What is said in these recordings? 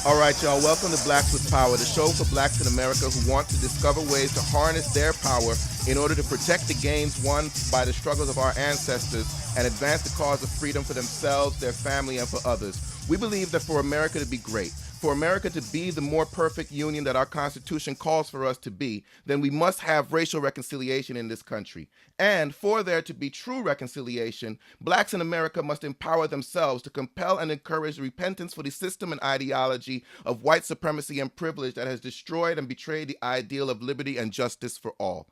All right, y'all. Welcome to Blacks with Power, the show for blacks in America who want to discover ways to harness their power in order to protect the gains won by the struggles of our ancestors and advance the cause of freedom for themselves, their family, and for others. We believe that for America to be great, for America to be the more perfect union that our Constitution calls for us to be, then we must have racial reconciliation in this country. And for there to be true reconciliation, blacks in America must empower themselves to compel and encourage repentance for the system and ideology of white supremacy and privilege that has destroyed and betrayed the ideal of liberty and justice for all.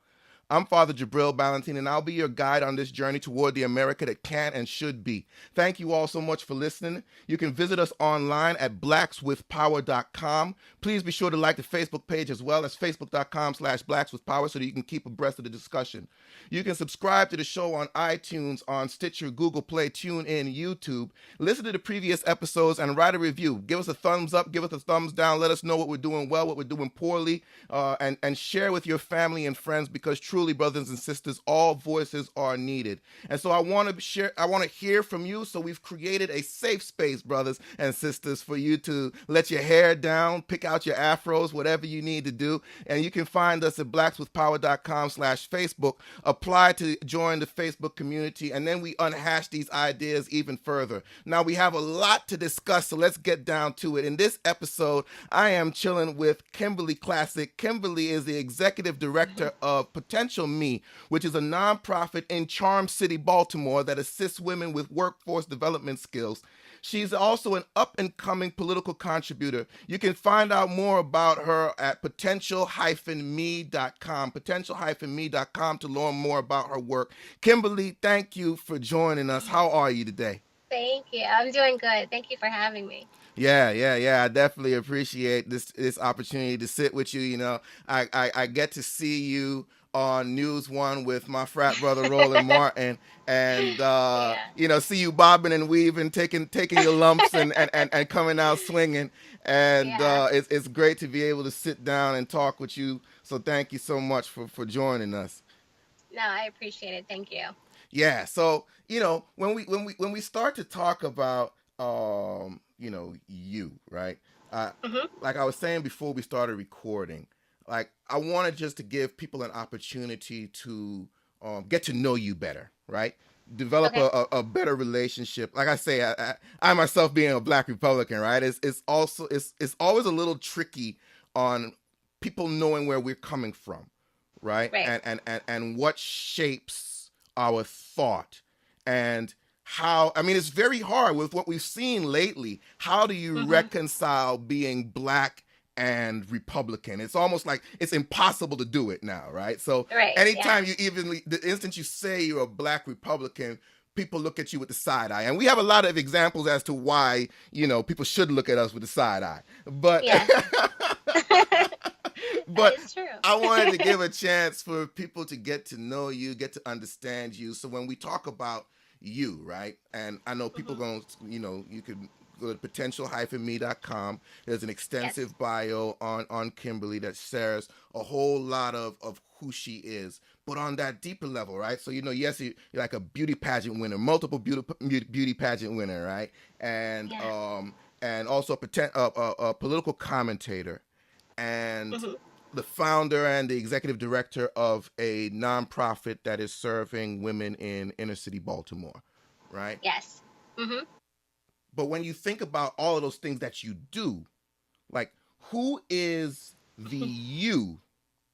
I'm Father Jabril Ballantine, and I'll be your guide on this journey toward the America that can and should be. Thank you all so much for listening. You can visit us online at blackswithpower.com. Please be sure to like the Facebook page as well as facebook.com/blackswithpower so that you can keep abreast of the discussion. You can subscribe to the show on iTunes, on Stitcher, Google Play, TuneIn, YouTube. Listen to the previous episodes and write a review. Give us a thumbs up, give us a thumbs down. Let us know what we're doing well, what we're doing poorly, and share with your family and friends because truly, brothers and sisters, all voices are needed. And so I want to hear from you. So we've created a safe space, brothers and sisters, for you to let your hair down, pick out your afros, whatever you need to do. And you can find us at blackswithpower.com/Facebook. Apply to join the Facebook community, and then we unhash these ideas even further. Now we have a lot to discuss, so let's get down to it. In this episode, I am chilling with Kimberly Klacik. Kimberly is the executive director of Potential Me, which is a nonprofit in Charm City, Baltimore, that assists women with workforce development skills. She's also an up-and-coming political contributor. You can find out more about her at potential-me.com, potential-me.com to learn more about her work. Kimberly, thank you for joining us. How are you today? Thank you. I'm doing good. Thank you for having me. Yeah. I definitely appreciate this opportunity to sit with you. I get to see you on News One with my frat brother Roland Martin, and Yeah. see you bobbing and weaving, taking your lumps and coming out swinging. And Yeah. it's great to be able to sit down and talk with you. So thank you so much for joining us. No, I appreciate it. Thank you. Yeah. So when we start to talk about you, right? Uh, Hmm. like I was saying before we started recording, like I wanted just to give people an opportunity to get to know you better, right? Develop Okay. a better relationship. Like I say, I myself being a Black Republican, right? It's always a little tricky on people knowing where we're coming from, right? Right. And what shapes our thought and how, I mean, it's very hard with what we've seen lately. How do you Hmm. reconcile being Black and Republican? It's almost like it's impossible to do it now, right? So Right. Yeah. anytime the instant you say you're a Black Republican, people look at you with the side eye. And we have a lot of examples as to why, people should look at us with the side eye. But Yeah. That but is true. I wanted to give a chance for people to get to know you, get to understand you. So when we talk about you, right? And I know people Hmm. going, you could go to potential-me.com. There's an Yes. extensive bio on Kimberly that shares a whole lot of who she is. But on that deeper level, right? So, yes, you're like a beauty pageant winner, multiple beauty pageant winner, right? And Yeah. also a political commentator and Hmm. the founder and the executive director of a nonprofit that is serving women in inner city Baltimore, right? Yes. Hmm. But when you think about all of those things that you do, like who is the you?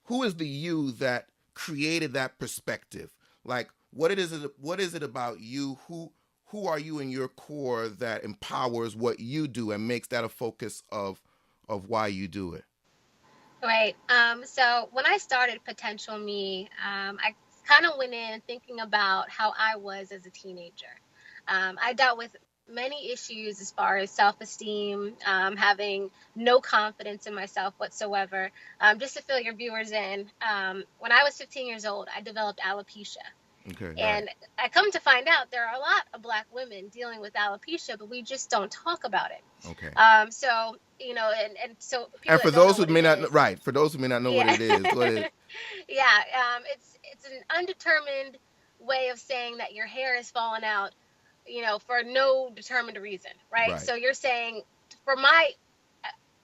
Who is the you that created that perspective? Like what is it about you? Who are you in your core that empowers what you do and makes that a focus of why you do it? Right. So when I started Potential Me, I kind of went in thinking about how I was as a teenager. I dealt with many issues as far as self-esteem, having no confidence in myself whatsoever. Just to fill your viewers in, when I was 15 years old, I developed alopecia. Okay, right. And I come to find out there are a lot of Black women dealing with alopecia, but we just don't talk about it. Okay. So, and so people And that for don't know those who what it may not is, right, for those who may not know what yeah. it is, what is Yeah, it's an undetermined way of saying that your hair is falling out, for no determined reason, right? right. So you're saying, for my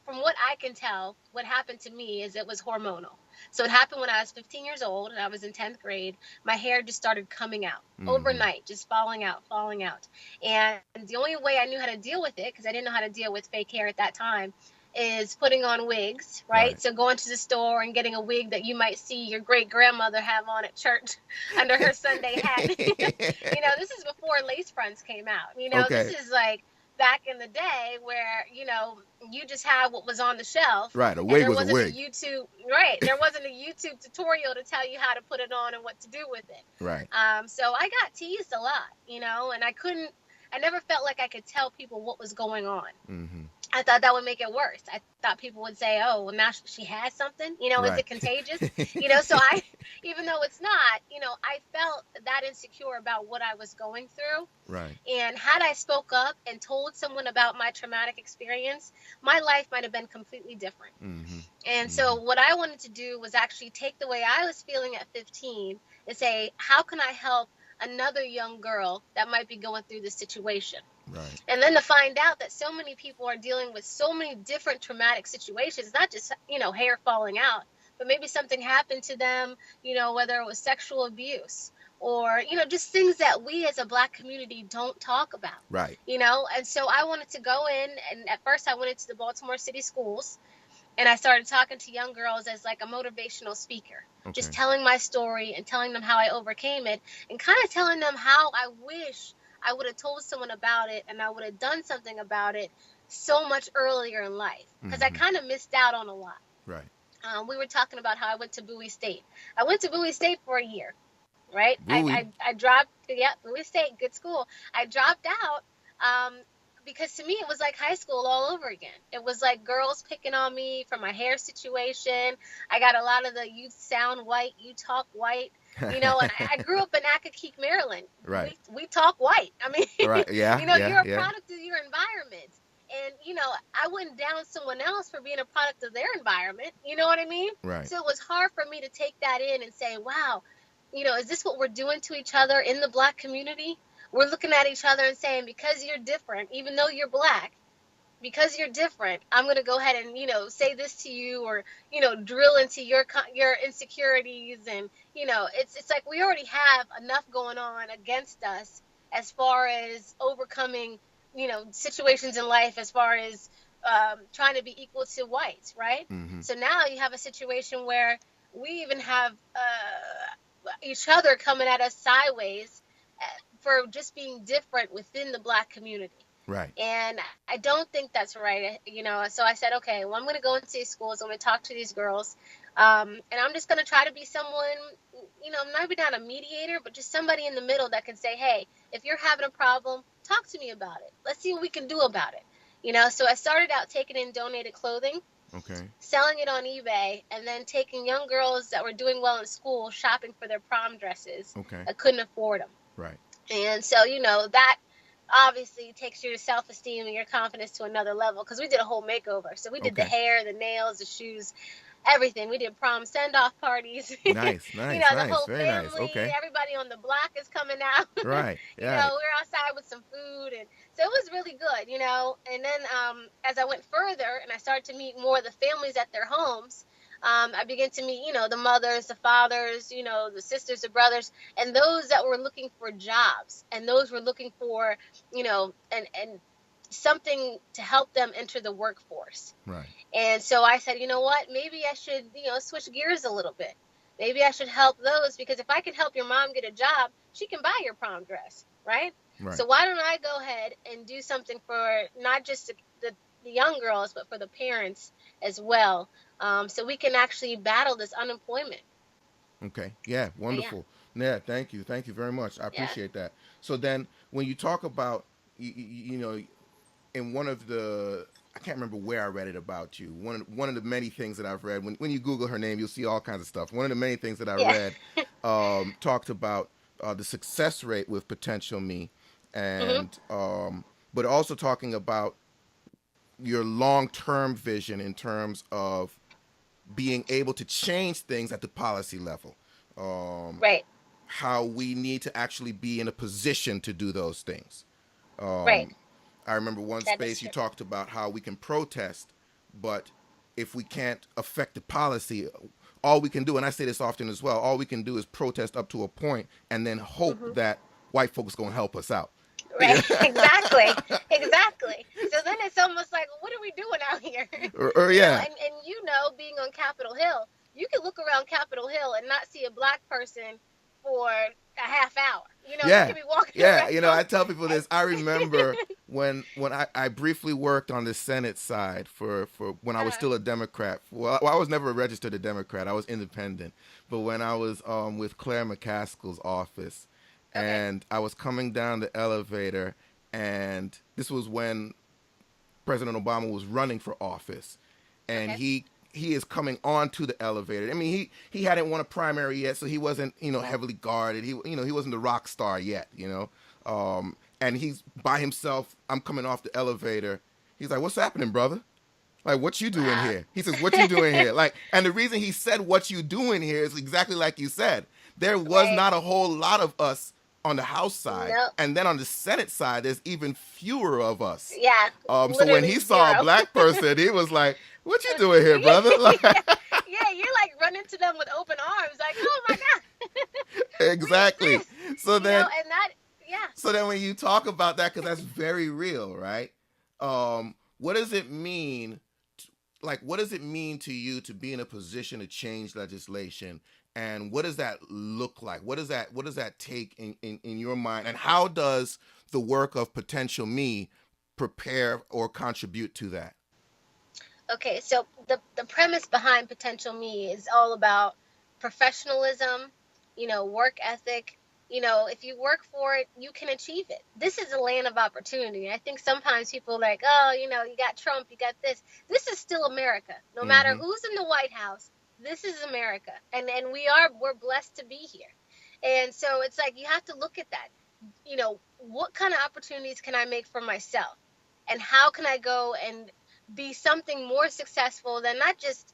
from what I can tell, what happened to me is it was hormonal. So it happened when I was 15 years old and I was in 10th grade. My hair just started coming out Mm-hmm. overnight, just falling out, falling out. And the only way I knew how to deal with it, because I didn't know how to deal with fake hair at that time, is putting on wigs, right? Right. So going to the store and getting a wig that you might see your great grandmother have on at church under her Sunday hat. This is before lace fronts came out. This Okay. is like back in the day where, you just had what was on the shelf Right. A and wig there was a wasn't a wig. YouTube, right? There wasn't a YouTube tutorial to tell you how to put it on and what to do with it. Right. So I got teased a lot, and I never felt like I could tell people what was going on. Mm-hmm. I thought that would make it worse. I thought people would say, "Oh, well, now she has something. Is Right. it contagious?" So I, even though it's not, I felt that insecure about what I was going through. Right. And had I spoke up and told someone about my traumatic experience, my life might have been completely different. Mm-hmm. And Mm-hmm. so what I wanted to do was actually take the way I was feeling at 15 and say, how can I help another young girl that might be going through this situation? Right. And then to find out that so many people are dealing with so many different traumatic situations, not just, hair falling out, but maybe something happened to them, whether it was sexual abuse or, just things that we as a Black community don't talk about, Right. and so I wanted to go in, and at first I went into the Baltimore City schools and I started talking to young girls as like a motivational speaker, just Okay. telling my story and telling them how I overcame it and kind of telling them how I wish I would have told someone about it and I would have done something about it so much earlier in life because I Mm-hmm. kind of missed out on a lot. Right. We were talking about how I went to Bowie State. I went to Bowie State for a year, right? Bowie. I dropped, yeah, Bowie State, good school. I dropped out because to me it was like high school all over again. It was like girls picking on me for my hair situation. I got a lot of the "you sound white, you talk white," and I grew up in Accokeek, Maryland. Right. We talk white. I mean, Right. Yeah. Yeah. you're a Yeah. product of your environment. And, I wouldn't down someone else for being a product of their environment. You know what I mean? Right. So it was hard for me to take that in and say, wow, is this what we're doing to each other in the Black community? We're looking at each other and saying, because you're different, even though you're Black, because you're different, I'm going to go ahead and, say this to you or, drill into your insecurities. And, it's like we already have enough going on against us as far as overcoming, situations in life, as far as trying to be equal to whites, right? Mm-hmm. So now you have a situation where we even have each other coming at us sideways for just being different within the Black community. Right. And I don't think that's right, So I said, okay, well, I'm going to go into these schools. I'm going to talk to these girls. And I'm just going to try to be someone, maybe not a mediator, but just somebody in the middle that can say, hey, if you're having a problem, talk to me about it. Let's see what we can do about it. So I started out taking in donated clothing, Okay. selling it on eBay, and then taking young girls that were doing well in school shopping for their prom dresses Okay. that couldn't afford them. Right. And so, that obviously takes your self-esteem and your confidence to another level because we did a whole makeover. So we did the Okay. hair, the nails, the shoes, everything. We did prom send-off parties. Nice. Nice. The Nice. whole Very nice. family, Okay. everybody on the block is coming out. Right. We Yeah. were outside with some food, and so it was really good. And then as I went further and I started to meet more of the families at their homes, I began to meet, the mothers, the fathers, the sisters, the brothers, and those that were looking for jobs, and those were looking for, and something to help them enter the workforce. Right. And so I said, you know what, maybe I should, switch gears a little bit. Maybe I should help those, because if I can help your mom get a job, she can buy your prom dress, right? Right. So why don't I go ahead and do something for not just the young girls, but for the parents as well, so we can actually battle this unemployment. Okay. Yeah. So yeah, Wonderful. Yeah. Thank you. Thank you very much. I yeah, appreciate that. So then, when you talk about, in one of the, I can't remember where I read it about you. One of the many things that I've read. When you Google her name, you'll see all kinds of stuff. One of the many things that I yeah, read talked about the success rate with Potential Me, hmm, and but also talking about your long-term vision in terms of being able to change things at the policy level. Um, right, how we need to actually be in a position to do those things. right. I remember one That is space you true. talked about how we can protest but if we can't affect the policy, all we can do, and I say this often as well, all we can do is protest up to a point and then hope Hmm. that white folks gonna help us out. Right. Exactly. Exactly. So then it's almost like, what are we doing out here? Or yeah, And being on Capitol Hill, you can look around Capitol Hill and not see a black person for a half hour. You yeah, can be walking yeah. You know, around I tell people and this. I remember when I briefly worked on the Senate side for when I was uh, still a Democrat. Well, I was never registered a Democrat. I was independent. But when I was with Claire McCaskill's office, okay, and I was coming down the elevator, and this was when President Obama was running for office, and okay, he is coming onto the elevator. I mean, he hadn't won a primary yet, so he wasn't heavily guarded. He wasn't the rock star yet. And he's by himself. I'm coming off the elevator. He's like, "What's happening, brother? Like, what you doing wow, here?" He says, "What you doing here?" Like, and the reason he said, "What you doing here?" is exactly like you said. There was right, not a whole lot of us on the House side, no, and then on the Senate side, there's even fewer of us. yeah, So when he literally saw a zero. black person, he was like, "What you doing here, brother?" Yeah, Like, yeah, you're like running to them with open arms, like, oh my god, what is exactly. this? So then, And that, yeah. when you talk about that, because that's very real, right? What does it mean? Like, what does it mean to you to be in a position to change legislation? And what does that look like? What does that take in your mind? And how does the work of Potential Me prepare or contribute to that? Okay, so the premise behind Potential Me is all about professionalism, work ethic. If you work for it, you can achieve it. This is a land of opportunity. I think sometimes people are like, oh, you got Trump, you got this. This is still America. No matter Mm-hmm. who's in the White House, this is America. And we're blessed to be here. And so it's like you have to look at that. What kind of opportunities can I make for myself? And how can I go and be something more successful than not just,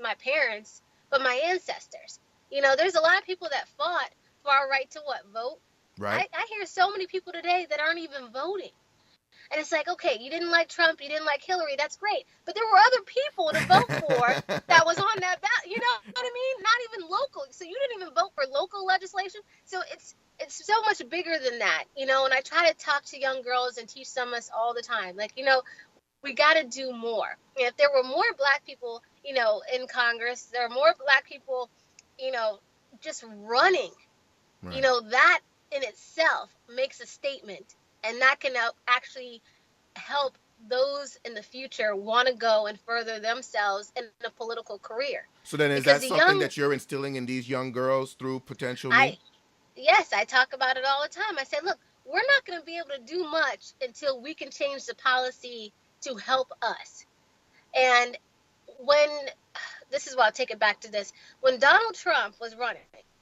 my parents, but my ancestors? There's a lot of people that fought for our right to what? Vote. Right. I hear so many people today that aren't even voting. And it's like, okay, you didn't like Trump, you didn't like Hillary, that's great. But there were other people to vote for that was on that ballot. You know what I mean? Not even local. So you didn't even vote for local legislation. So it's so much bigger than that, and I try to talk to young girls and teach them us all the time. Like, we got to do more. And if there were more black people, in Congress, there are more black people, you know, just running, Right. that in itself makes a statement, and that can actually help those in the future want to go and further themselves in a political career. So then, is Because that the something young, that you're instilling in these young girls through Potential I, Me? yes, I talk about it all the time. I say, look, we're not going to be able to do much until we can change the policy to help us. And when, this is why I'll take it back to this, when Donald Trump was running,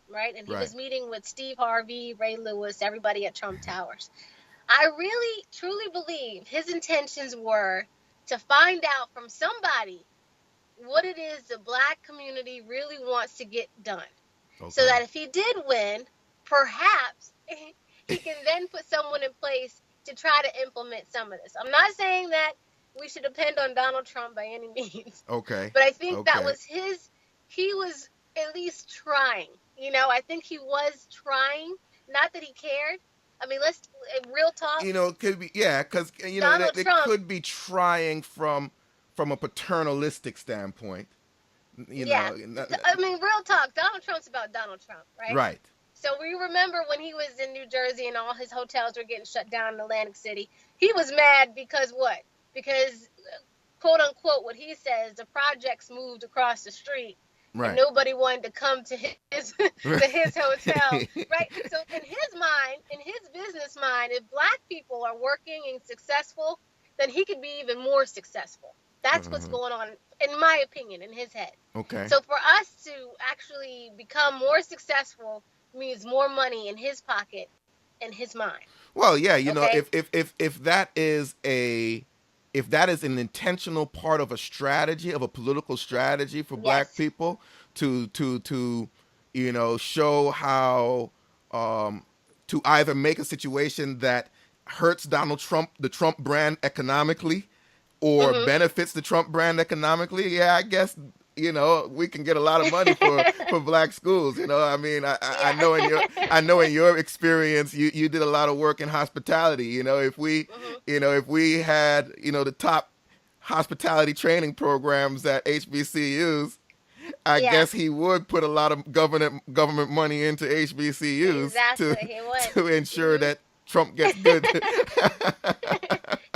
right, and he Right. was meeting with Steve Harvey, Ray Lewis, everybody at Trump Towers, I really, truly believe his intentions were to find out from somebody what it is the black community really wants to get done. So Okay. that if he did win, perhaps he can then put someone in place to try to implement some of this. I'm not saying that we should depend on Donald Trump by any means, Okay. but I think that Okay. was he was at least trying. I think he was trying, not that he cared. I mean, let's, real talk, It could be, yeah, because Donald it Trump, could be trying from a paternalistic standpoint. You yeah. know, not- I mean, real talk, Donald Trump's about Donald Trump, right? right. So we remember when he was in New Jersey and all his hotels were getting shut down in Atlantic City. He was mad because what? Because, quote unquote, what he says, the projects moved across the street and Right. nobody wanted to come to his to his hotel, right? So in his mind, in his business mind, if black people are working and successful, then he could be even more successful. That's what's Uh-huh. going on, in my opinion, in his head. Okay. So for us to actually become more successful means more money in his pocket and his mind. Well, yeah, Okay? if that is an intentional part of a strategy of a political strategy for black Yes. people to show how um, to either make a situation that hurts Donald Trump, the Trump brand economically, or Mhm. benefits the Trump brand economically, yeah, I guess we can get a lot of money for black schools. I mean, I Yeah. know in your experience, you did a lot of work in hospitality. Mhm. If we had the top hospitality training programs at HBCUs, I Yeah. guess he would put a lot of government money into HBCUs to Exactly. He would. to ensure Mhm. that Trump gets good.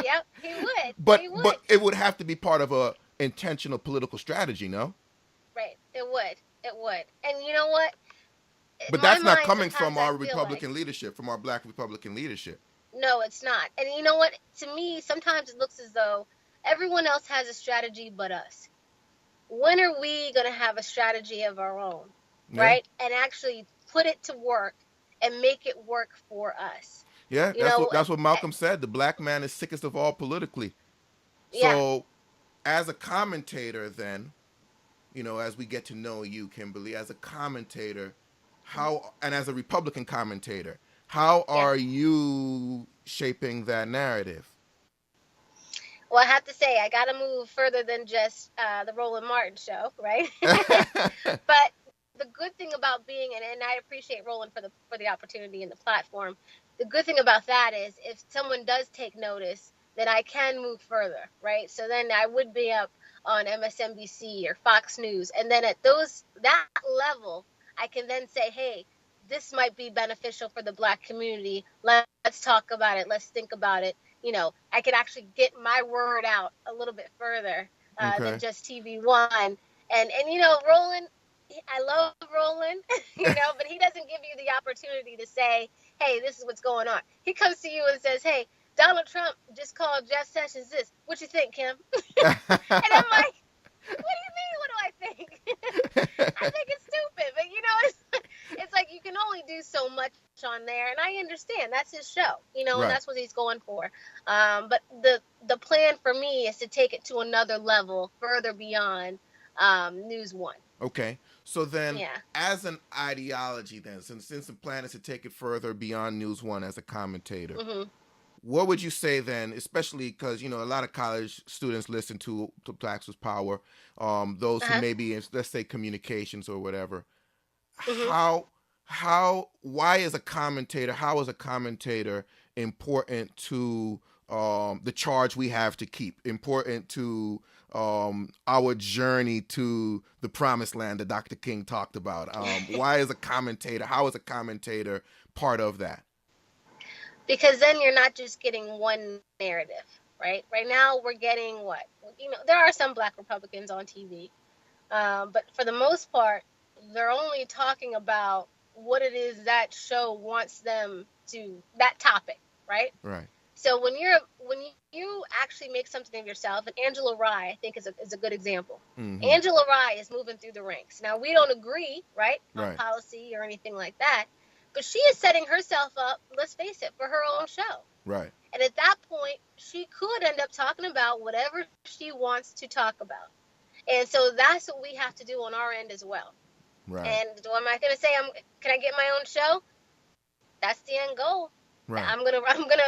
Yep. He would. but He but would. it would have to be part of a intentional political strategy, no? Right. It would. It would. And you know what? In But my that's not mind, coming sometimes from I our feel like Republican leadership, from our black Republican leadership. no, it's not. And you know what? To me, sometimes it looks as though everyone else has a strategy but us. When are we going to have a strategy of our own, Yeah. right? And actually put it to work and make it work for us. Yeah, You that's what know, that's what Malcolm said. The black man is sickest of all politically. yeah. So, as a commentator, then, as we get to know you, Kimberly, as a commentator, and as a Republican commentator, how Yeah. are you shaping that narrative? Well, I have to say, I got to move further than just the Roland Martin show, right? But the good thing about being, and I appreciate Roland for the opportunity and the platform. The good thing about that is, if someone does take notice, then I can move further, right? So then I would be up on MSNBC or Fox News, and then at that level, I can then say, hey, this might be beneficial for the Black community. Let's talk about it. Let's think about it. I could actually get my word out a little bit further than Okay. just TV1. And Roland, I love Roland, but he doesn't give you the opportunity to say, hey, this is what's going on. He comes to you and says, hey, Donald Trump just called Jeff Sessions this. What you think, Kim? And I'm like, what do you mean? What do I think? I think it's stupid, but it's like you can only do so much on there, and I understand that's his show, and Right. that's what he's going for. But the plan for me is to take it to another level, further beyond News One. Okay. So then, Yeah. as an ideology, then, since the plan is to take it further beyond News One as a commentator, Mhm. what would you say then, especially because a lot of college students listen to Blacks with Power, those who Uh-huh. may be in, let's say, communications or whatever. Mhm. Why is a commentator? How is a commentator important to the charge we have to keep? Important to our journey to the promised land that Dr. King talked about. Why is a commentator? How is a commentator part of that? Because then you're not just getting one narrative, right? Right now we're getting what? There are some Black Republicans on TV, but for the most part, they're only talking about what it is that show wants them to, that topic, right? Right. So when you actually make something of yourself, and Angela Rye, I think, is a good example. Mm-hmm. Angela Rye is moving through the ranks. Now, we don't agree, right, on Right. policy or anything like that, but she is setting herself up, let's face it, for her own show. Right. And at that point, she could end up talking about whatever she wants to talk about. And so that's what we have to do on our end as well. Right. And am I going to say, can I get my own show? That's the end goal. Right. I'm gonna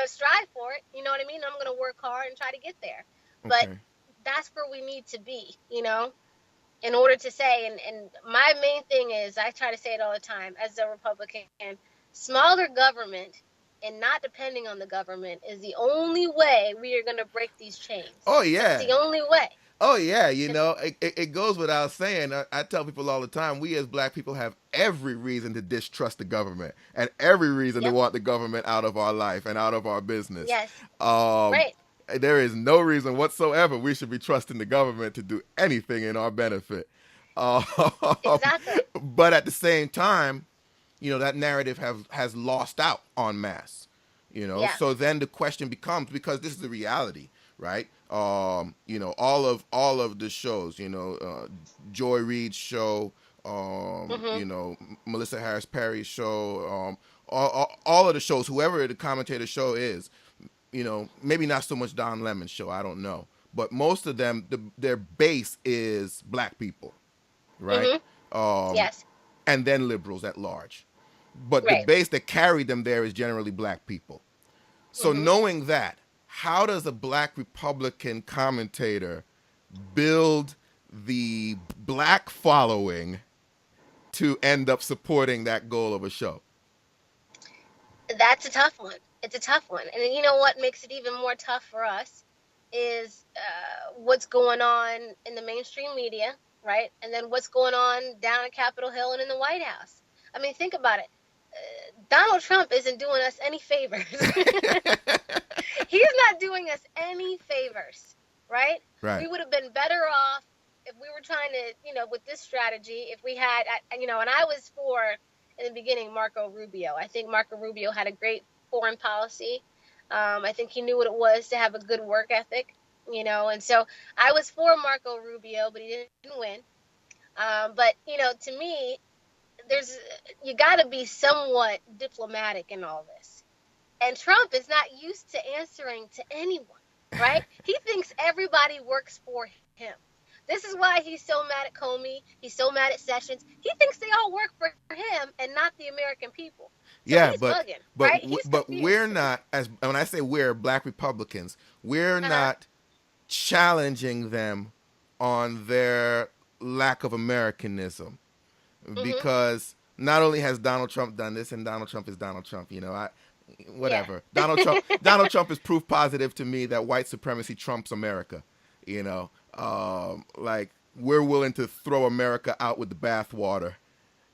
strive for it. You know what I mean? I'm gonna work hard and try to get there. But Okay. that's where we need to be, in order to say. And my main thing is, I try to say it all the time as a Republican: smaller government and not depending on the government is the only way we are gonna break these chains. Oh yeah. It's the only way. Oh yeah, it goes without saying. I tell people all the time, we as Black people have every reason to distrust the government and every reason to Yep. want the government out of our life and out of our business. Yes. Um, Right. there is no reason whatsoever we should be trusting the government to do anything in our benefit. Um, Exactly. but at the same time, that narrative has lost out en masse. Yeah. So then the question becomes, because this is the reality, right? All of the shows, Joy Reid's show, Melissa Harris Perry's show, all of the shows, whoever the commentator show is, maybe not so much Don Lemon's show, I don't know, but most of them, their base is Black people, right? Yes. And then liberals at large. But the Right. base that carried them there is generally Black people. So knowing that, how does a black Republican commentator build the black following to end up supporting that goal of a show? That's a tough one. It's a tough one. And you know what makes it even more tough for us is what's going on in the mainstream media, right? And then what's going on down at Capitol Hill and in the White House. I mean, think about it. Donald Trump isn't doing us any favors. He's not doing us any favors, right? Right. We would have been better off if we were trying to, with this strategy, if we had, and I was for, in the beginning, Marco Rubio. I think Marco Rubio had a great foreign policy. I think he knew what it was to have a good work ethic, and so I was for Marco Rubio, but he didn't win. But, to me, you got to be somewhat diplomatic in all this. And Trump is not used to answering to anyone, right? He thinks everybody works for him. This is why he's so mad at Comey. He's so mad at Sessions. He thinks they all work for him and not the American people. So Yeah, he's but bugging, but right? He's but confused. we're not, as when I say we're black Republicans, we're not challenging them on their lack of Americanism, because not only has Donald Trump done this, and Donald Trump is Donald Trump, whatever. Yeah. Donald Trump is proof positive to me that white supremacy trumps America. Like, we're willing to throw America out with the bathwater,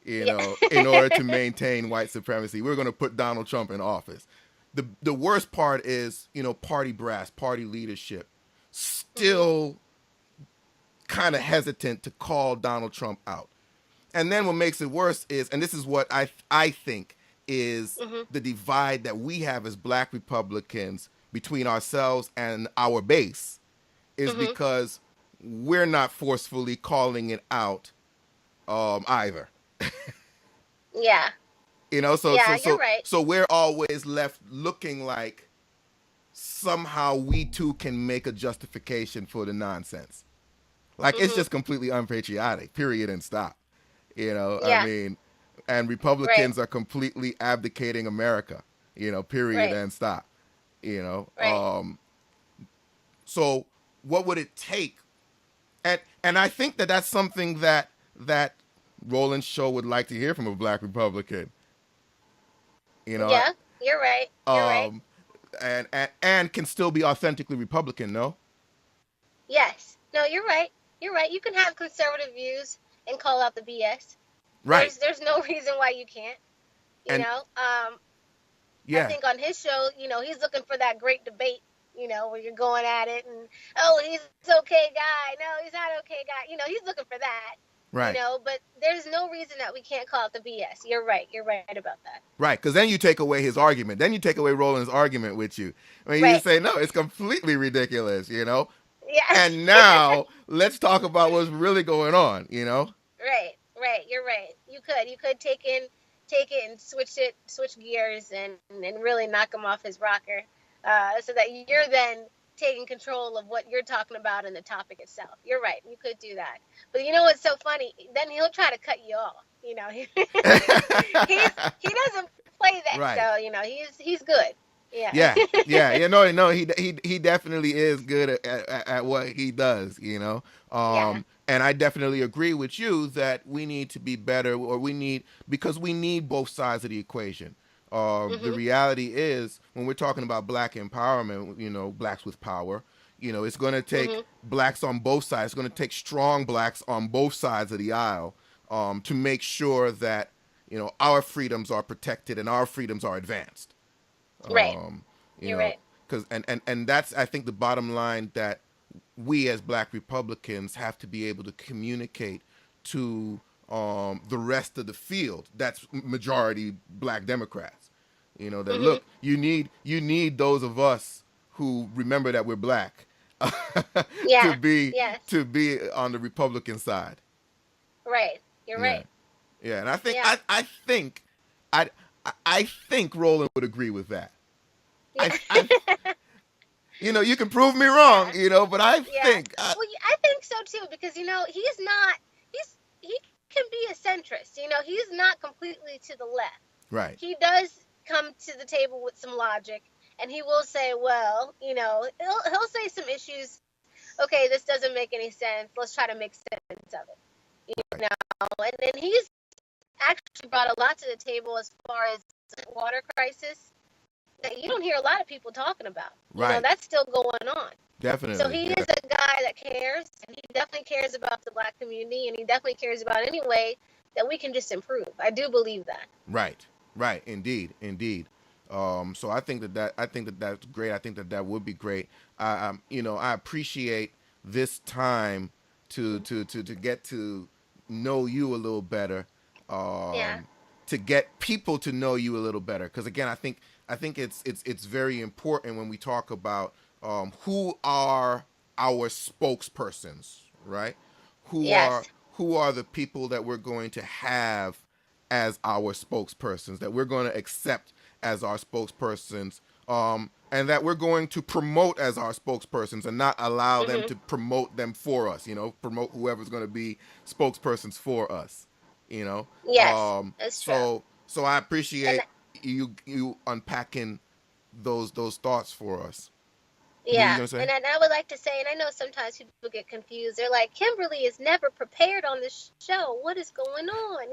in order to maintain white supremacy. We're going to put Donald Trump in office. The worst part is, party brass, party leadership, still kind of hesitant to call Donald Trump out. And then what makes it worse is, and this is what I think is the divide that we have as black Republicans between ourselves and our base, is because we're not forcefully calling it out either. Yeah. So you're right. so we're always left looking like somehow we too can make a justification for the nonsense. Like, it's just completely unpatriotic, period and stop. Yeah. I mean, and Republicans Right. are completely abdicating America, period Right. and stop. Right. So what would it take? And I think that that's something that Roland's show would like to hear from a black Republican. Yeah, you're right. You're right. And can still be authentically Republican, no? Yes. No, you're right. You're right. You can have conservative views and call out the BS. Right. There's no reason why you can't. And I yeah, think on his show, he's looking for that great debate, where you're going at it and, oh, he's okay guy. No, he's not okay guy. He's looking for that. right. But there's no reason that we can't call it the BS. You're right. You're right about that. Right, because then you take away his argument. Then you take away Roland's argument with you. I mean, you Right. say, no, it's completely ridiculous, Yeah. And now let's talk about what's really going on, Right. Right. You're right. You could take it and switch gears and really knock him off his rocker, so that you're then taking control of what you're talking about in the topic itself. You're right. You could do that. But you know what's so funny? Then he'll try to cut you off. He doesn't play that. Right. So, he's good. Yeah. Yeah. No, he definitely is good at what he does, Yeah. And I definitely agree with you that we need to be better, because we need both sides of the equation. The reality is, when we're talking about black empowerment, blacks with power, it's going to take blacks on both sides. It's going to take strong blacks on both sides of the aisle, to make sure that, our freedoms are protected and our freedoms are advanced. Right. You're right. Because and that's, I think, the bottom line that we as black Republicans have to be able to communicate to the rest of the field. That's majority black Democrats. That look, you need those of us who remember that we're black Yeah. to be Yes. on the Republican side. Right. You're right. Yeah, and I think Yeah. I think Roland would agree with that. Yeah. You can prove me wrong, but I Yeah. think Well, I think so too, because he can be a centrist. He's not completely to the left. right. He does come to the table with some logic, and he will say, well, he'll say some issues. Okay, this doesn't make any sense. Let's try to make sense of it. And then he's actually brought a lot to the table as far as water crisis that you don't hear a lot of people talking about. That's still going on. Definitely. So he is a guy that cares, and he definitely cares about the Black community, and he definitely cares about any way that we can just improve. I do believe that. Right. Indeed. So I think that's great. I think that would be great. I appreciate this time to get to know you a little better. To get people to know you a little better, because again, I think it's very important when we talk about who are our spokespersons, right? Who are the people that we're going to have as our spokespersons, that we're going to accept as our spokespersons, and that we're going to promote as our spokespersons, and not allow them to promote them for us. Promote whoever's going to be spokespersons for us. Yes, that's true. So I appreciate you unpacking those thoughts for us. Yeah, and I would like to say, and I know sometimes people get confused. They're like, Kimberly is never prepared on this show. What is going on?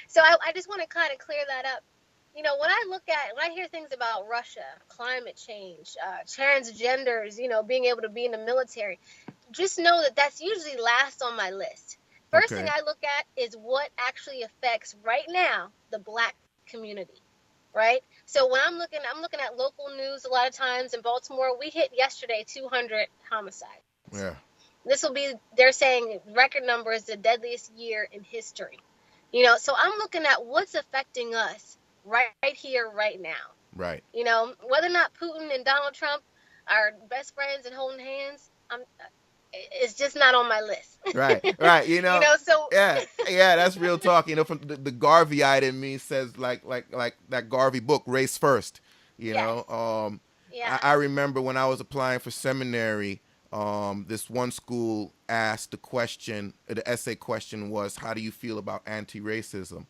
So I just want to kind of clear that up. When I hear things about Russia, climate change, transgenders, being able to be in the military, just know that that's usually last on my list. First thing I look at is what actually affects right now the Black community, right? So when I'm looking at local news a lot of times in Baltimore. We hit yesterday 200 homicides. Yeah. They're saying record number is the deadliest year in history. So I'm looking at what's affecting us right here, right now. Right. Whether or not Putin and Donald Trump are best friends and holding hands, it's just not on my list. Right. So yeah, that's real talk. From the Garveyite in me says like that Garvey book, Race First. I remember when I was applying for seminary, this one school asked the essay question was, how do you feel about anti-racism?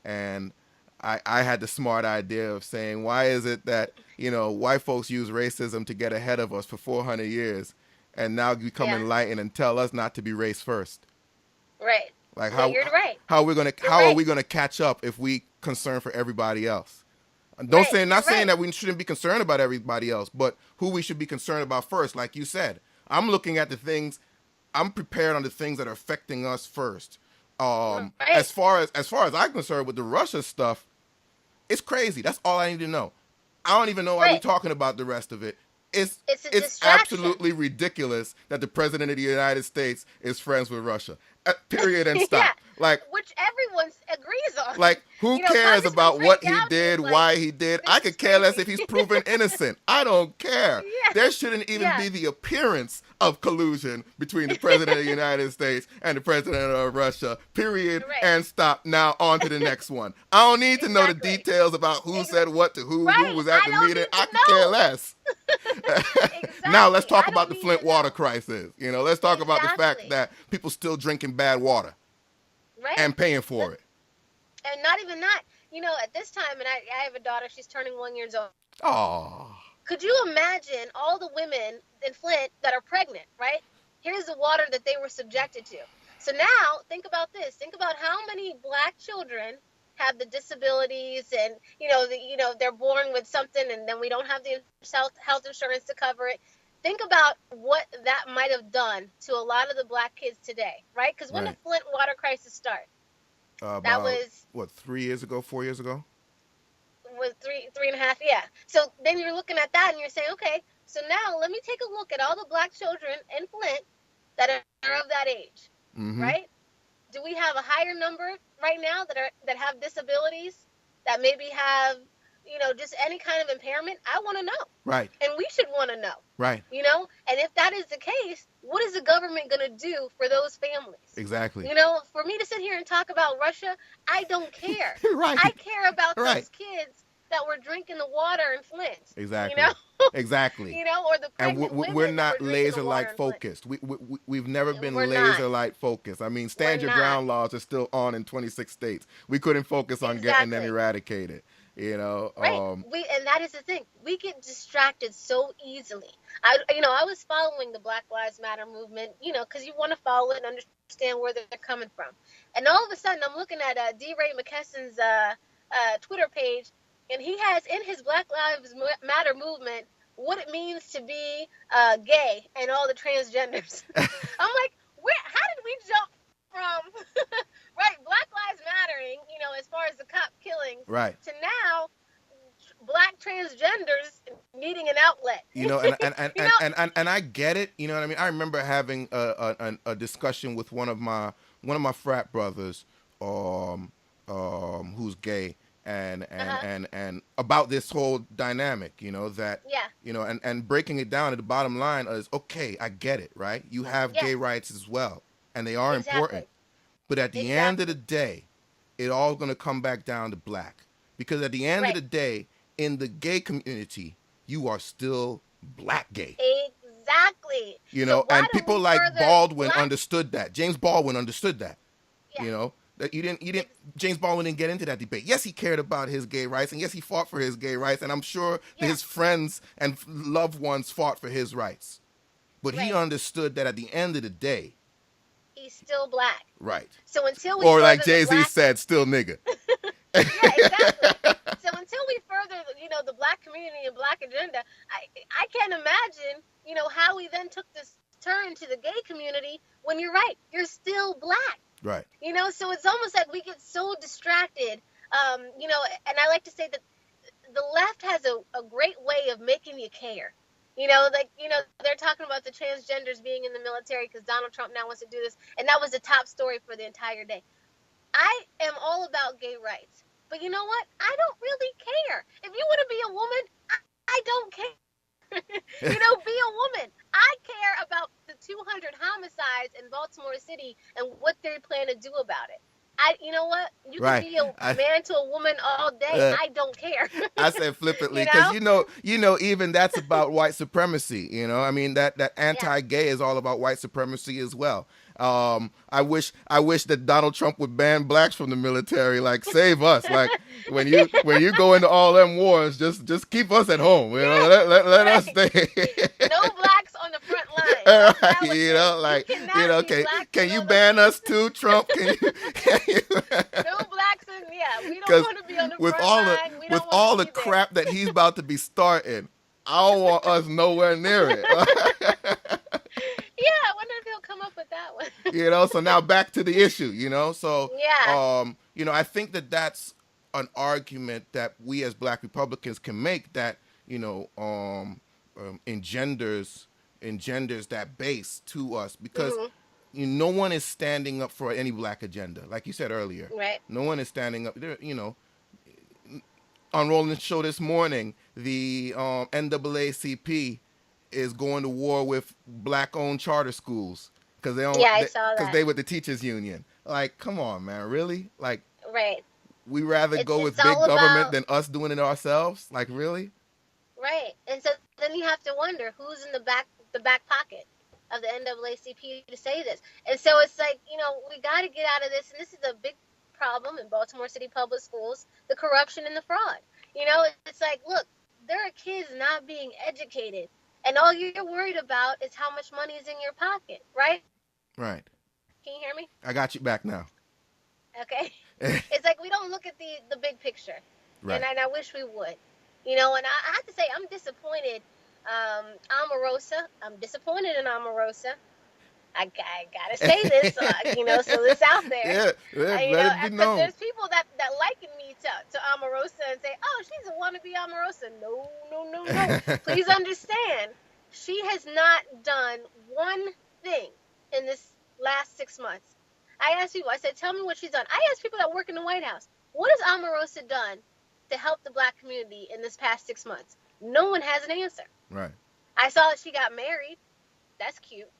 And I had the smart idea of saying, why is it that white folks use racism to get ahead of us for 400 years? And now you come enlightened and tell us not to be race first. Right. Like you're right. How are we gonna catch up if we concern for everybody else? Not saying that we shouldn't be concerned about everybody else, but who we should be concerned about first. Like you said, I'm looking at the things. I'm prepared on the things that are affecting us first. As far as I'm concerned with the Russia stuff, it's crazy. That's all I need to know. I don't even know why we're talking about the rest of it. It's absolutely ridiculous that the president of the United States is friends with Russia. Period and stop. Which everyone agrees on. Like, who cares about what he did, why he did? I could care less if he's proven innocent. I don't care. Yeah. There shouldn't even be the appearance of collusion between the president of the United States and the president of Russia. Period and stop. Now on to the next one. I don't need to know the details about who said what to who was at the meeting. I could care less. Now let's talk about the Flint water crisis. Let's talk about the fact that people still drinking bad water and paying for it. And not even that. At this time, and I have a daughter, she's turning 1 year old. Oh. Could you imagine all the women in Flint that are pregnant, right? Here's the water that they were subjected to. So now, think about this. Think about how many Black children have the disabilities, and they're born with something, and then we don't have the health insurance to cover it. Think about what that might have done to a lot of the Black kids today, right? Because when did Flint water crisis start? That was 3 years ago, 4 years ago. Was three and a half, yeah. So then you're looking at that and you're saying, okay, so now let me take a look at all the Black children in Flint that are of that age, right? Do we have a higher number right now that have disabilities, that maybe have, just any kind of impairment? I want to know. Right. And we should want to know. Right. And if that is the case, what is the government going to do for those families? Exactly. For me to sit here and talk about Russia, I don't care. Right. I care about those kids that were drinking the water in Flint. Exactly. Exactly. Or the pregnant women. We're not laser-like focused. We've never been laser-like focused. I mean, stand your ground laws are still on in 26 states. We couldn't focus on getting them eradicated. Right. And that is the thing. We get distracted so easily. I was following the Black Lives Matter movement, because you want to follow it and understand where they're coming from. And all of a sudden, I'm looking at D. Ray McKesson's Twitter page, and he has in his Black Lives Matter movement what it means to be gay and all the transgenders. I'm like, how did we jump from right, Black Lives Mattering, as far as the cop killings, Right. to now Black transgenders needing an outlet. And I get it. You know what I mean? I remember having a discussion with one of my frat brothers, who's gay, and about this whole dynamic. That Yeah. and breaking it down at the bottom line is, okay, I get it, right? You have Yes. gay rights as well, and they are Exactly. important. But at the end of the day, it all going to come back down to black. Because at the end of the day, in the gay community, you are still black gay. Exactly. And people like Baldwin understood that. James Baldwin understood that. Yeah. That you didn't James Baldwin didn't get into that debate. Yes, he cared about his gay rights, and yes, he fought for his gay rights, and I'm sure that his friends and loved ones fought for his rights. But he understood that at the end of the day, he's still black. Right. So until we, or like Jay-Z said, still nigga. Yeah, exactly. So until we further, the black community and black agenda, I can't imagine, how we then took this turn to the gay community when you're right, you're still black. Right. So it's almost like we get so distracted, and I like to say that the left has a great way of making you care. They're talking about the transgenders being in the military because Donald Trump now wants to do this. And that was the top story for the entire day. I am all about gay rights. But you know what? I don't really care. If you want to be a woman, I don't care. Be a woman. I care about the 200 homicides in Baltimore City and what they plan to do about it. You know what? You can be a man to a woman all day. I don't care. I said flippantly because even that's about white supremacy. I mean that anti-gay is all about white supremacy as well. I wish that Donald Trump would ban blacks from the military. Like, save us. Like when you go into all them wars, just keep us at home. Let us stay. No blacks on the front line. Can you ban us too, Trump? Can you? No blacks in. Yeah, we don't want to be on the front line. With all the crap that he's about to be starting, I don't want us nowhere near it. Yeah, I wonder if he'll come up with that one. So now back to the issue, So, yeah. I think that that's an argument that we as Black Republicans can make that, engenders that base to us because no one is standing up for any black agenda, like you said earlier. Right. No one is standing up. There, on Roland's show this morning, the NAACP is going to war with black-owned charter schools because they with the teachers union. Like, come on, man, really? Like, right? We rather go with big government than us doing it ourselves. Like, really? Right. And so then you have to wonder who's in the back pocket of the NAACP to say this. And so it's like, we got to get out of this. And this is a big problem in Baltimore City Public Schools, the corruption and the fraud. It's like, look, there are kids not being educated. And all you're worried about is how much money is in your pocket, right? Right. Can you hear me? I got you back now. Okay. It's like we don't look at the big picture. Right. And I wish we would. And I have to say, I'm disappointed. Omarosa, I'm disappointed in Omarosa. I gotta say this, so it's out there. Let it be known. There's people that liken me to Omarosa and say, "Oh, she's a wannabe Omarosa." No. Please understand, she has not done one thing in this last 6 months. I asked people. I said, "Tell me what she's done." I asked people that work in the White House, "What has Omarosa done to help the black community in this past 6 months?" No one has an answer. Right. I saw that she got married. That's cute.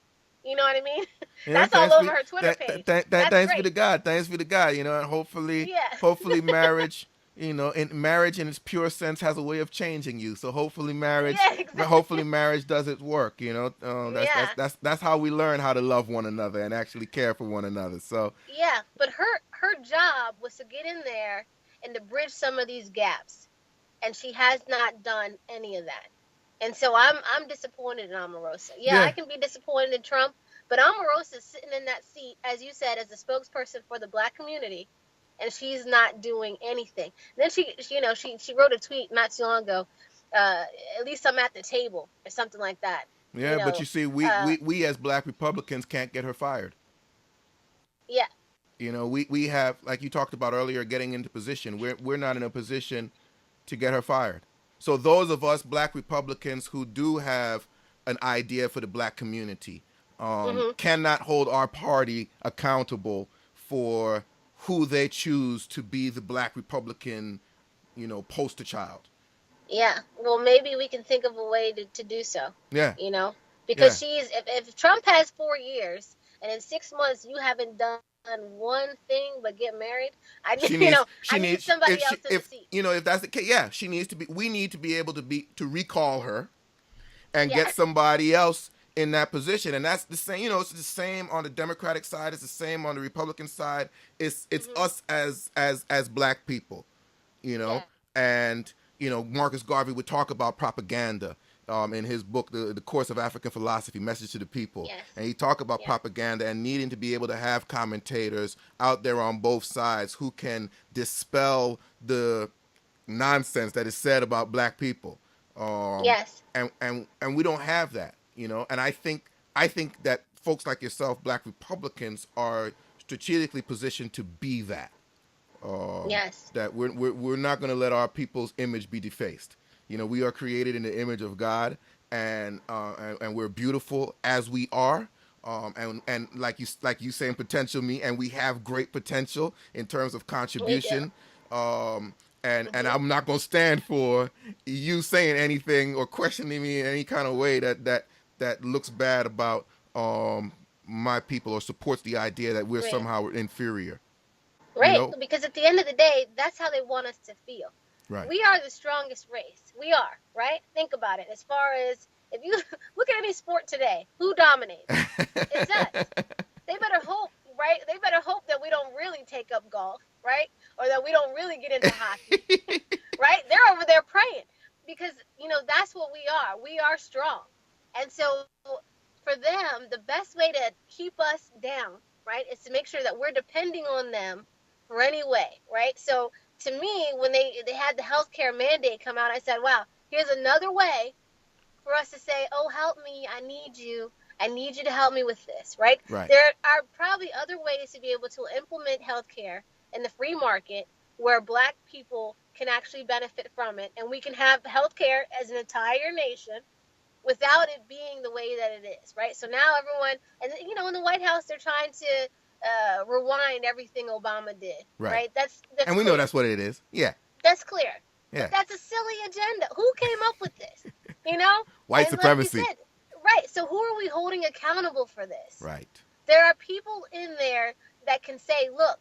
You know what I mean? That's all over her Twitter page. Thanks be to God. Thanks be to God. And hopefully marriage, in marriage in its pure sense has a way of changing you. So hopefully marriage does its work. That's how we learn how to love one another and actually care for one another. So yeah, but her job was to get in there and to bridge some of these gaps. And she has not done any of that. And so I'm disappointed in Omarosa. Yeah, I Yeah, can be disappointed in Trump, but Omarosa is sitting in that seat, as you said, as a spokesperson for the Black community, and she's not doing anything. Then she wrote a tweet not too long ago. At least I'm at the table, or something like that. You yeah. But know, you see, uh, we as Black Republicans can't get her fired. yeah, You know, we have, like you talked about earlier, getting into position. We're not in a position to get her fired. So those of us Black Republicans who do have an idea for the Black community hmm, cannot hold our party accountable for who they choose to be the Black Republican, poster child. yeah. Well, maybe we can think of a way to do so. Yeah, You know, yeah. because if Trump has 4 years and in 6 months you haven't done one thing but get married, She you needs know, she I need needs somebody if else she in the seat. if that's the case, yeah, she needs to be. We need to be able to recall her and Yeah. get somebody else in that position. And that's the same. It's the same on the Democratic side. It's the same on the Republican side. It's Hmm. us as Black people. you know, Yeah. and Marcus Garvey would talk about propaganda in his book, the Course of African Philosophy, Message to the People, Yes. and he talk about Yes. propaganda and needing to be able to have commentators out there on both sides who can dispel the nonsense that is said about Black people, Yes. and we don't have that, and I think that folks like yourself, Black Republicans, are strategically positioned to be that Yes. that we're not going to let our people's image be defaced. We are created in the image of God, and we're beautiful as we are. And like you saying, potential me, and we have great potential in terms of We do. contribution. And Hmm. I'm not going to stand for you saying anything or questioning me in any kind of way that looks bad about my people or supports the idea that we're Right. somehow inferior. You Right. know, Because at the end of the day, that's how they want us to feel. right? We are the strongest race. We are, right? Think about it. As far as if you look at any sport today, who dominates? It's us. They better hope, right? They better hope that we don't really take up golf, right? Or that we don't really get into hockey, right? They're over there praying because, that's what we are. We are strong. And so for them, the best way to keep us down, right, is to make sure that we're depending on them for any way, right? So to me, when they had the healthcare mandate come out, I said, wow, here's another way for us to say, oh, help me, I need you. I need you to help me with this, right? Right. There are probably other ways to be able to implement healthcare in the free market where Black people can actually benefit from it, and we can have healthcare as an entire nation without it being the way that it is, right? So now everyone, and in the White House, they're trying to rewind everything Obama did, Right. right? That's And we know clear. that's what it is. Yeah. That's clear. But Yeah. that's a silly agenda. Who came up with this? You know? White And like you supremacy. said, right. So who are we holding accountable for this? Right. There are people in there that can say, look,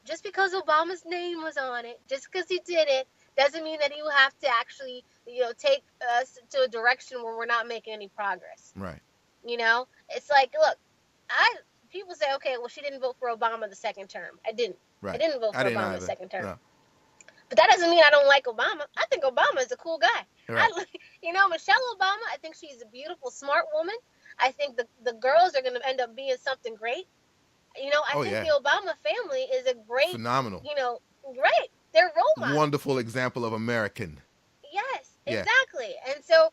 just because Obama's name was on it, just because he did it, doesn't mean that he will have to actually, take us to a direction where we're not making any progress. Right. It's like, look, I people say, okay, well, she didn't vote for Obama the second term. I didn't. I Right. didn't vote I for didn't Obama the either. second term. No. But that doesn't mean I don't like Obama. I think Obama is a cool guy. Right. Michelle Obama, I think she's a beautiful, smart woman. I think the girls are going to end up being something great. I Oh think yeah. the Obama family is a great, Phenomenal. right. They're role models. Wonderful example of American. Yes, Yeah. exactly. And so,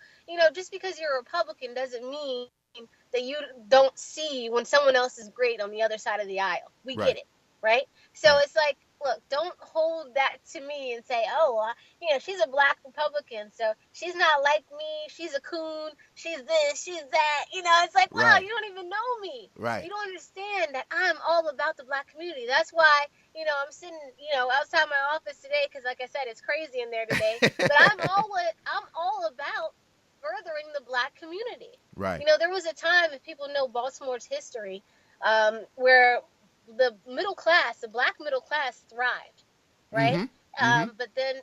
just because you're a Republican doesn't mean that you don't see when someone else is great on the other side of the aisle. We get Right. it, right? So Right. it's like, look, don't hold that to me and say, oh, she's a Black Republican, so she's not like me. She's a coon. She's this, she's that. It's like, wow, Right. you don't even know me. Right. You don't understand that I'm all about the Black community. That's why, I'm sitting, outside my office today because, like I said, it's crazy in there today. But I'm all about furthering the Black community. Right. There was a time, if people know Baltimore's history, where the middle class, the Black middle class, thrived, right? Mm-hmm. Mm-hmm. But then,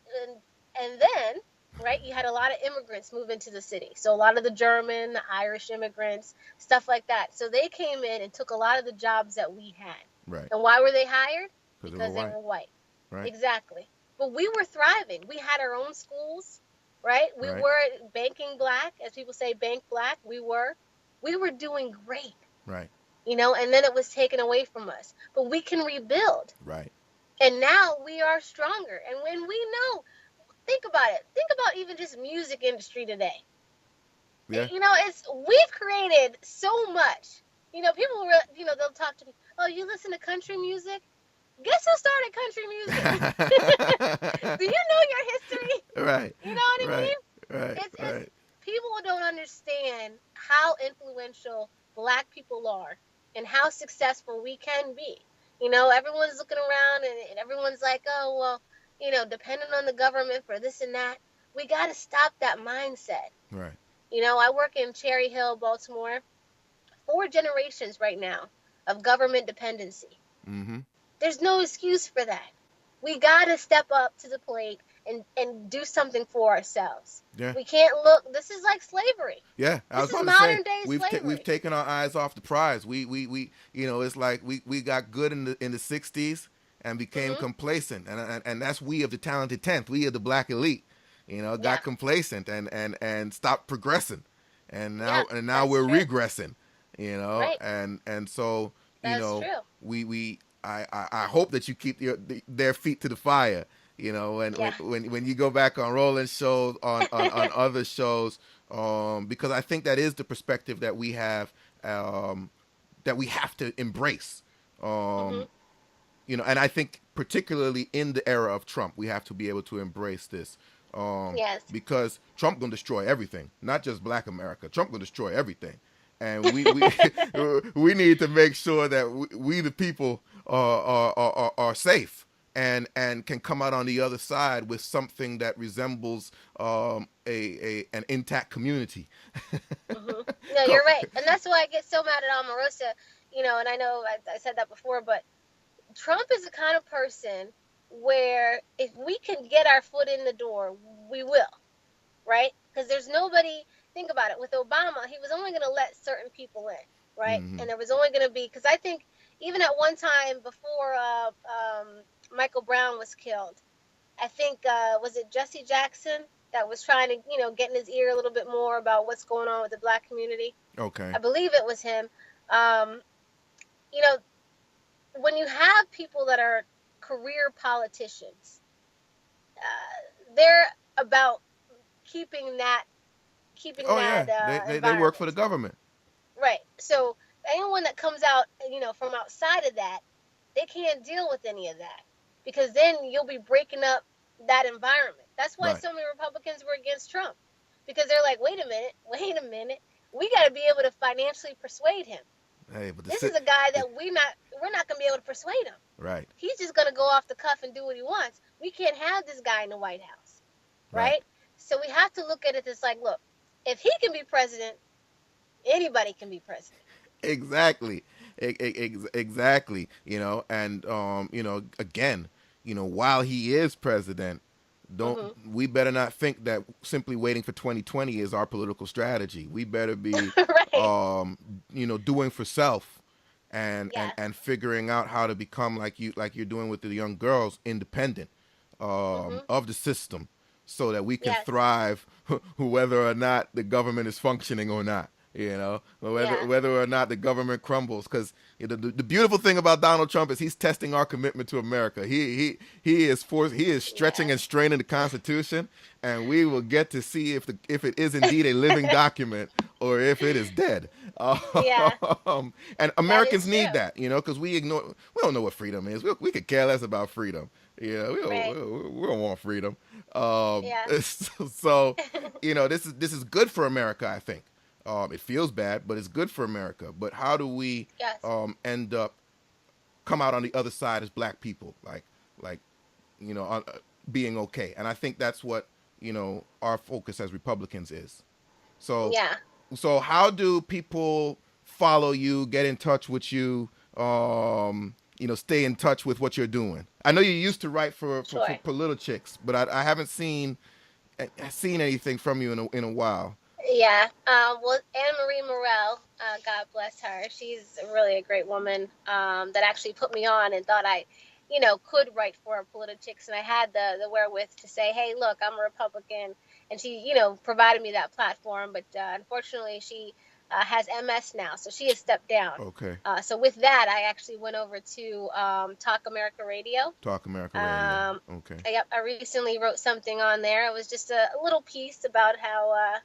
and then, right, you had a lot of immigrants move into the city. So a lot of the German, the Irish immigrants, stuff like that. So they came in and took a lot of the jobs that we had. Right. And why were they hired? Because Because they they were white. were white. Right. Exactly. but we were thriving. We had our own schools, right? We Right. were banking black, as people say, bank black. We were doing great, Right. and then it was taken away from us. But we can rebuild, Right. and now we are stronger. And when we know, think about it. Think about even just music industry today. Yeah. We've created so much. People they'll talk to me. Oh, you listen to country music? Guess who started country music? Do you know your history? Right. You know what I Right. mean? Right. It's Right. People don't understand how influential black people are and how successful we can be. Everyone's looking around and everyone's like, oh, well, depending on the government for this and that. We got to stop that mindset. Right. I work in Cherry Hill, Baltimore, 4 generations right now of government dependency. Mm-hmm. There's no excuse for that. We got to step up to the plate and do something for ourselves. Yeah. We can't look. This is like slavery. Yeah, I was This is about to say modern day we've slavery. taken our eyes off the prize. We it's like we got good in the '60s and became Hmm. complacent, and that's we of the talented tenth, we of the black elite, Yeah, got complacent and stopped progressing, yeah, and now that's we're true. regressing, Right, and so that's true. we I hope that you keep their feet to the fire. Yeah. When you go back on Roland shows on other shows, because I think that is the perspective um, that we have to embrace. Hmm. Um, and I think particularly in the era of Trump, we have to be able to embrace this. Yes. Because Trump gonna destroy everything, not just Black America. Trump gonna destroy everything, and we we need to make sure that we the people are safe and can come out on the other side with something that resembles a an intact community. Hmm. No, Go. you're right, and that's why I get so mad at Omarosa. And I know I said that before, but Trump is the kind of person where if we can get our foot in the door, we will, right? Because there's nobody, think about it, with Obama, he was only going to let certain people in, right? Mm-hmm. And there was only going to be, because I think even at one time before Michael Brown was killed, I think, was it Jesse Jackson that was trying to, get in his ear a little bit more about what's going on with the black community? Okay. I believe it was him. Um, you know, when you have people that are career politicians, they're about keeping that keeping Oh that yeah, they work for the environment, government. right. So anyone that comes out, from outside of that, they can't deal with any of that, because then you'll be breaking up that environment. That's why Right. so many Republicans were against Trump, because they're like, wait a minute, we got to be able to financially persuade him. Hey, but This is a guy that we're not going to be able to persuade him. right, He's just going to go off the cuff and do what he wants. We can't have this guy in the White House, right. right? So we have to look at it as like, look, if he can be president, anybody can be president. Exactly. Exactly. And again, while he is president, don't Hmm. we better not think that simply waiting for 2020 is our political strategy. We better be Right. um, doing for self Yes. and figuring out how to become like you're doing with the young girls, independent Hmm. of the system, so that we can Yes. thrive whether or not the government is functioning or not. Yeah. Whether or not the government crumbles, because the beautiful thing about Donald Trump is he's testing our commitment to America. He is stretching Yes. and straining the Constitution, and we will get to see if it is indeed a living document or if it is dead. Yeah. And That Americans is need true. that, because we don't know what freedom is. We could care less about freedom. Right. We don't want freedom. Um, Yeah. so, this is good for America, I think. It feels bad, but it's good for America. But how do we Yes. end up come out on the other side as black people, like being okay? And I think that's what our focus as Republicans is. So, Yeah. how do people follow you, get in touch with you, stay in touch with what you're doing? I know you used to write Sure. for Little Chicks, but I haven't seen anything from you in a while. Yeah. Well, Anne Marie Morel, God bless her. She's really a great woman. That actually put me on and thought could write for our politics, and I had the wherewith to say, hey, look, I'm a Republican, and she, provided me that platform. But unfortunately, she has MS now, so she has stepped down. Okay. So with that, I actually went over to Talk America Radio. Talk America Radio. Okay. I recently wrote something on there. It was just a little piece about how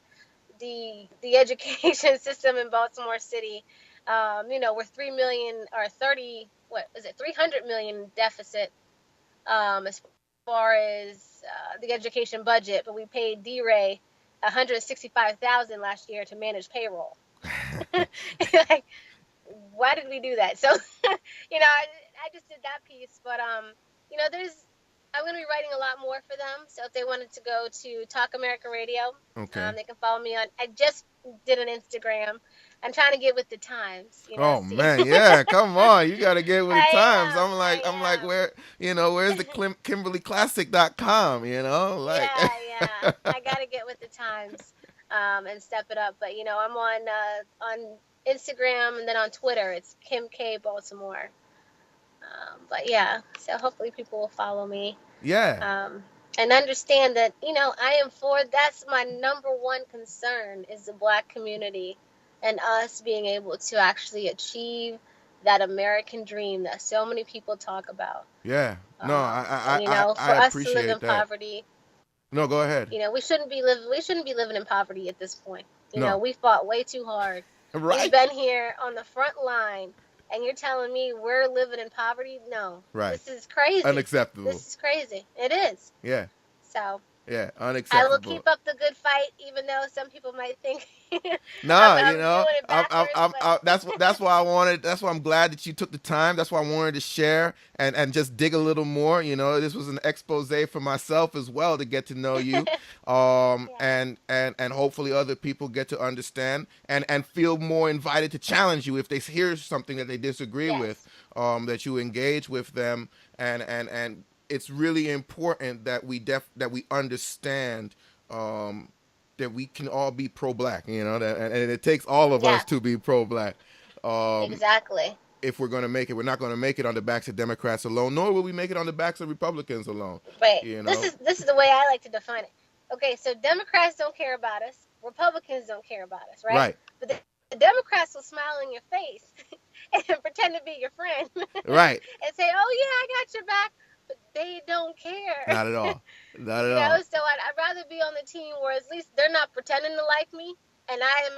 the education system in Baltimore City, we're 3 million or 30, what is it, 300 million deficit as far as the education budget, but we paid D-Ray 165,000 last year to manage payroll. Like, why did we do that? So, I just did that piece, but I'm going to be writing a lot more for them. So if they wanted to go to Talk America Radio, okay, they can follow me on. I just did an Instagram. I'm trying to get with the times. Oh man, yeah, come on, you got to get with the times. I'm like, where's the KimberlyKlacik.com? Like, yeah, I got to get with the times and step it up. But I'm on Instagram, and then on Twitter, it's Kim K Baltimore. But yeah, so hopefully people will follow me. Yeah. And understand that, I am that's my number one concern is the Black community and us being able to actually achieve that American dream that so many people talk about. Yeah. No, I for us to live in that. poverty. No, go ahead. We shouldn't be living in poverty at this point. We fought way too hard. Right. We've been here on the front line. And you're telling me we're living in poverty? No. Right. This is crazy. Unacceptable. This is crazy. It is. Yeah. So. Yeah, unacceptable. I will keep up the good fight, even though some people might think. No, that's why I wanted. That's why I'm glad that you took the time. That's why I wanted to share and just dig a little more. This was an expose for myself as well to get to know you, yeah. and hopefully other people get to understand and feel more invited to challenge you if they hear something that they disagree yes. with. That you engage with them and it's really important that we understand that we can all be pro-Black, and it takes all of us to be pro-Black. Exactly. If we're going to make it, we're not going to make it on the backs of Democrats alone, nor will we make it on the backs of Republicans alone. Right. This is the way I like to define it. Okay, so Democrats don't care about us, Republicans don't care about us, right? Right. But the Democrats will smile in your face and pretend to be your friend. Right. And say, "Oh yeah, I got your back." But they don't care. Not at all. Not at all. So I'd rather be on the team where at least they're not pretending to like me, and I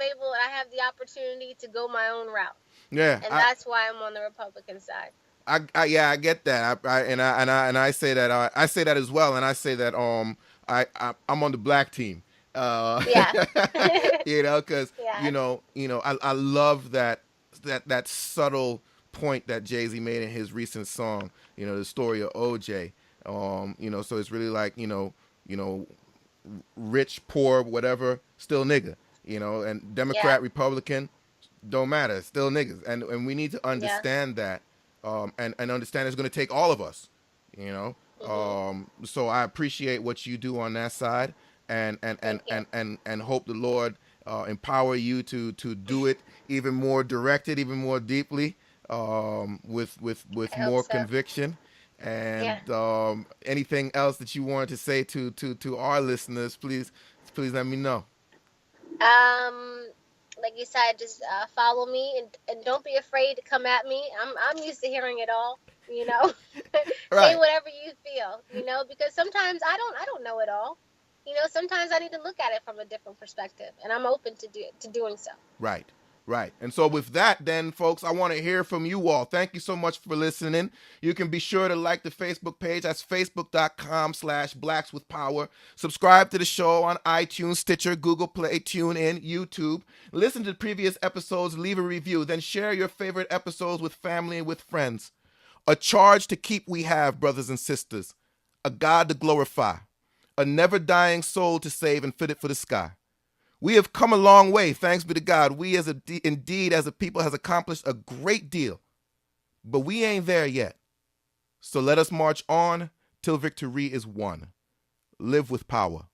have the opportunity to go my own route. Yeah. And that's why I'm on the Republican side. I get that. I say that. I say that as well, and I say that I'm on the Black team. Yeah. Because I love that subtle point that Jay-Z made in his recent song, the story of OJ. So it's really like, rich, poor, whatever, still nigga, and Democrat, Republican, don't matter, still niggas. And we need to understand that, and understand it's going to take all of us, So I appreciate what you do on that side and hope the Lord empower you to do it even more directed, even more deeply, with more conviction. And anything else that you wanted to say to our listeners, please let me know. Like you said, just follow me and don't be afraid to come at me. I'm used to hearing it all, Right. Say whatever you feel, because sometimes I don't know it all. Sometimes I need to look at it from a different perspective, and I'm open to doing so. Right. Right. And so with that, then, folks, I want to hear from you all. Thank you so much for listening. You can be sure to like the Facebook page. That's facebook.com/BlacksWithPower. Subscribe to the show on iTunes, Stitcher, Google Play, TuneIn, YouTube. Listen to the previous episodes, leave a review, then share your favorite episodes with family and with friends. A charge to keep we have, brothers and sisters. A God to glorify. A never-dying soul to save and fit it for the sky. We have come a long way, thanks be to God. We indeed as a people has accomplished a great deal, but we ain't there yet. So let us march on till victory is won. Live with power.